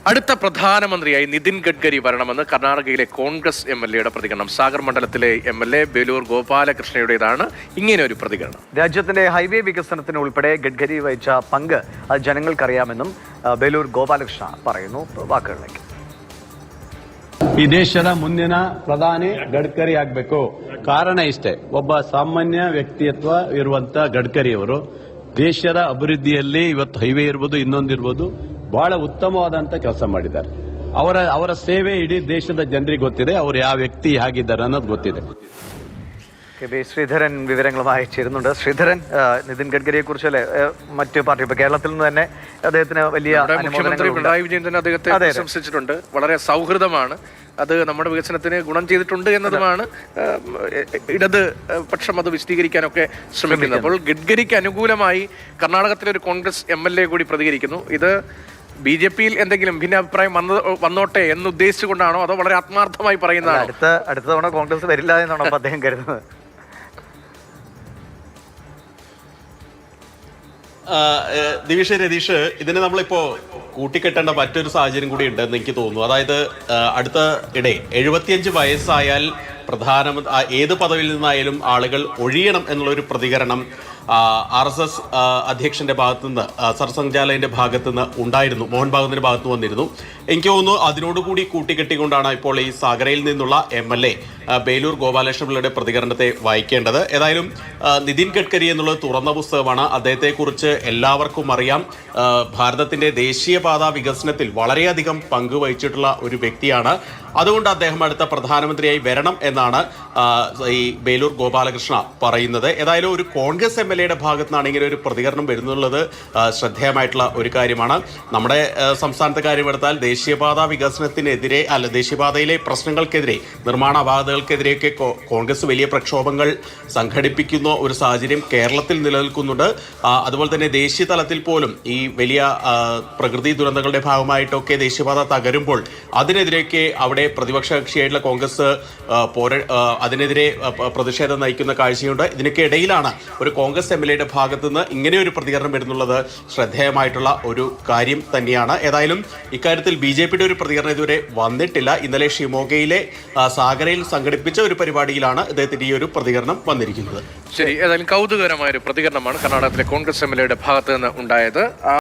അടുത്ത പ്രധാനമന്ത്രിയായി നിതിൻ ഗഡ്കരി വരണമെന്ന് കർണാടകയിലെ കോൺഗ്രസ് എംഎൽഎയുടെ പ്രതികരണം. സാഗർ മണ്ഡലത്തിലെ എംഎൽഎ ബേലൂർ ഗോപാലകൃഷ്ണയുടേതാണ് ഇങ്ങനെ ഒരു പ്രതികരണം. രാജ്യത്തിന്റെ ഹൈവേ വികസനത്തിന് ഉൾപ്പെടെ ഗഡ്കരി വഹിച്ച പങ്ക് ജനങ്ങൾക്കറിയാമെന്നും ബേലൂർ ഗോപാലകൃഷ്ണ പറയുന്നു. വാക്കുകളിലേക്ക്. ಈ ದೇಶದ ಮುಂದಿನ ಪ್ರಧಾನಿ ಗಡ್ಕರಿ ಆಗಬೇಕು. ಕಾರಣ ಇಷ್ಟೇ, ಒಬ್ಬ ಸಾಮಾನ್ಯ ವ್ಯಕ್ತಿತ್ವ ಇರುವಂತ ಗಡ್ಕರಿ ಅವರು ದೇಶದ ಅಭಿವೃದ್ಧಿಯಲ್ಲಿ ಇವತ್ತು ಹೈವೇ ಇರ್ಬೋದು, ಇನ್ನೊಂದಿರ್ಬೋದು, ಬಹಳ ಉತ್ತಮವಾದಂತ ಕೆಲಸ ಮಾಡಿದ್ದಾರೆ. ಅವರ ಸೇವೆ ಇಡೀ ದೇಶದ ಜನರಿಗೆ ಗೊತ್ತಿದೆ. ಅವರು ಯಾವ ವ್ಯಕ್ತಿ ಹೇಗಿದ್ದಾರೆ ಅನ್ನೋದು ಗೊತ್ತಿದೆ. ശ്രീധരൻ വിവരങ്ങളുമായി ചേരുന്നുണ്ട്. ശ്രീധരൻ, നിതിൻ ഗഡ്കരിയെ കുറിച്ചല്ലേ മറ്റു പാർട്ടി ഇപ്പൊ കേരളത്തിൽ നിന്ന് തന്നെ അദ്ദേഹത്തിന് വലിയ മുഖ്യമന്ത്രി പിണറായി വിജയൻ തന്നെ അദ്ദേഹത്തെ പ്രശംസിച്ചിട്ടുണ്ട്. വളരെ സൗഹൃദമാണ്, അത് നമ്മുടെ വികസനത്തിന് ഗുണം ചെയ്തിട്ടുണ്ട് എന്നതുമാണ് ഇടത് പക്ഷം അത് വിശദീകരിക്കാനൊക്കെ ശ്രമിക്കുന്നത്. അപ്പോൾ ഗഡ്കരിക്ക് അനുകൂലമായി കർണാടകത്തിലെ ഒരു കോൺഗ്രസ് എംഎൽഎ കൂടി പ്രതികരിക്കുന്നു. ഇത് ബി.ജെ.പിയിൽ എന്തെങ്കിലും ഭിന്നാഭിപ്രായം വന്നോട്ടെ എന്ന് ഉദ്ദേശിച്ചുകൊണ്ടാണോ അതോ വളരെ ആത്മാർത്ഥമായി പറയുന്നതാണോ? അടുത്ത തവണ കോൺഗ്രസ് വരില്ല എന്നാണോ അദ്ദേഹം കരുതുന്നത്? ദിവിഷ്, രതീഷ്, ഇതിനെ നമ്മളിപ്പോ കൂട്ടിക്കെട്ടേണ്ട മറ്റൊരു സാഹചര്യം കൂടി ഉണ്ടെന്ന് എനിക്ക് തോന്നുന്നു. അതായത് അടുത്ത ഇടെ 75 വയസ്സായാൽ ഏത് പദവിയിൽ നിന്നായാലും ആളുകൾ ഒഴിയണം എന്നുള്ളൊരു പ്രതികരണം RSS അധ്യക്ഷന്റെ ഭാഗത്തുനിന്ന്, സർസംഘചാലയന്റെ ഭാഗത്തുനിന്ന് ഉണ്ടായിരുന്നു, മോഹൻ ഭാഗവതിന്റെ ഭാഗത്ത് വന്നിരുന്നു. എനിക്ക് തോന്നുന്നു അതിനോടുകൂടി കൂട്ടിക്കെട്ടിക്കൊണ്ടാണ് ഇപ്പോൾ ഈ സാഗരയിൽ നിന്നുള്ള MLA ബേലൂർ ഗോപാലകൃഷ്ണപിള്ളയുടെ പ്രതികരണത്തെ വായിക്കേണ്ടത്. ഏതായാലും നിതിൻ ഗഡ്കരി എന്നുള്ളത് തുറന്ന പുസ്തകമാണ്. അദ്ദേഹത്തെക്കുറിച്ച് എല്ലാവർക്കും അറിയാം. ഭാരതത്തിന്റെ ദേശീയപാത വികസനത്തിൽ വളരെയധികം പങ്കുവഹിച്ചിട്ടുള്ള ഒരു വ്യക്തിയാണ്. അതുകൊണ്ട് അദ്ദേഹം അടുത്ത പ്രധാനമന്ത്രിയായി വരണം എന്നാണ് ഈ ബേലൂർ ഗോപാലകൃഷ്ണ പറയുന്നത്. ഏതായാലും ഒരു കോൺഗ്രസ് MLAയുടെ ഭാഗത്തു നിന്നാണ് ഇങ്ങനെ ഒരു പ്രതികരണം വരുന്നുള്ളത് ശ്രദ്ധേയമായിട്ടുള്ള ഒരു കാര്യമാണ്. നമ്മുടെ സംസ്ഥാനത്തെ കാര്യമെടുത്താൽ ദേശീയപാത വികസനത്തിനെതിരെ, ദേശീയപാതയിലെ പ്രശ്നങ്ങൾക്കെതിരെ, നിർമ്മാണ അപാകതകൾക്കെതിരെയൊക്കെ കോൺഗ്രസ് വലിയ പ്രക്ഷോഭങ്ങൾ സംഘടിപ്പിക്കുന്ന ഒരു സാഹചര്യം കേരളത്തിൽ നിലനിൽക്കുന്നുണ്ട്. അതുപോലെ തന്നെ ദേശീയ തലത്തിൽ പോലും ഈ വലിയ പ്രകൃതി ദുരന്തങ്ങളുടെ ഭാഗമായിട്ടൊക്കെ ദേശീയപാത തകരുമ്പോൾ അതിനെതിരെയൊക്കെ അവിടെ പ്രതിപക്ഷ കക്ഷിയായിട്ടുള്ള കോൺഗ്രസ് അതിനെതിരെ പ്രതിഷേധം നയിക്കുന്ന കാഴ്ചയുണ്ട്. ഇതിനൊക്കെ ഇടയിലാണ് ഒരു കോൺഗ്രസ് MLAയുടെ ഭാഗത്തു നിന്ന് ഇങ്ങനെ ഒരു പ്രതികരണം വരുന്നുള്ളത് ശ്രദ്ധേയമായിട്ടുള്ള ഒരു കാര്യം തന്നെയാണ്. ഏതായാലും ഇക്കാര്യത്തിൽ BJPയുടെ ഒരു പ്രതികരണം ഇതുവരെ വന്നിട്ടില്ല. ഇന്നലെ ഷിമോഗയിലെ സാഗരയിൽ സംഘടിപ്പിച്ച ഒരു പരിപാടിയിലാണ് ഇദ്ദേഹത്തിന്റെ ഈ ഒരു പ്രതികരണം വന്നിരിക്കുന്നത്. ശരി, ഏതായാലും കൗതുകകരമായ ഒരു പ്രതികരണമാണ് കർണാടകത്തിലെ കോൺഗ്രസ് MLAയുടെ ഭാഗത്ത് നിന്ന് ഉണ്ടായത്.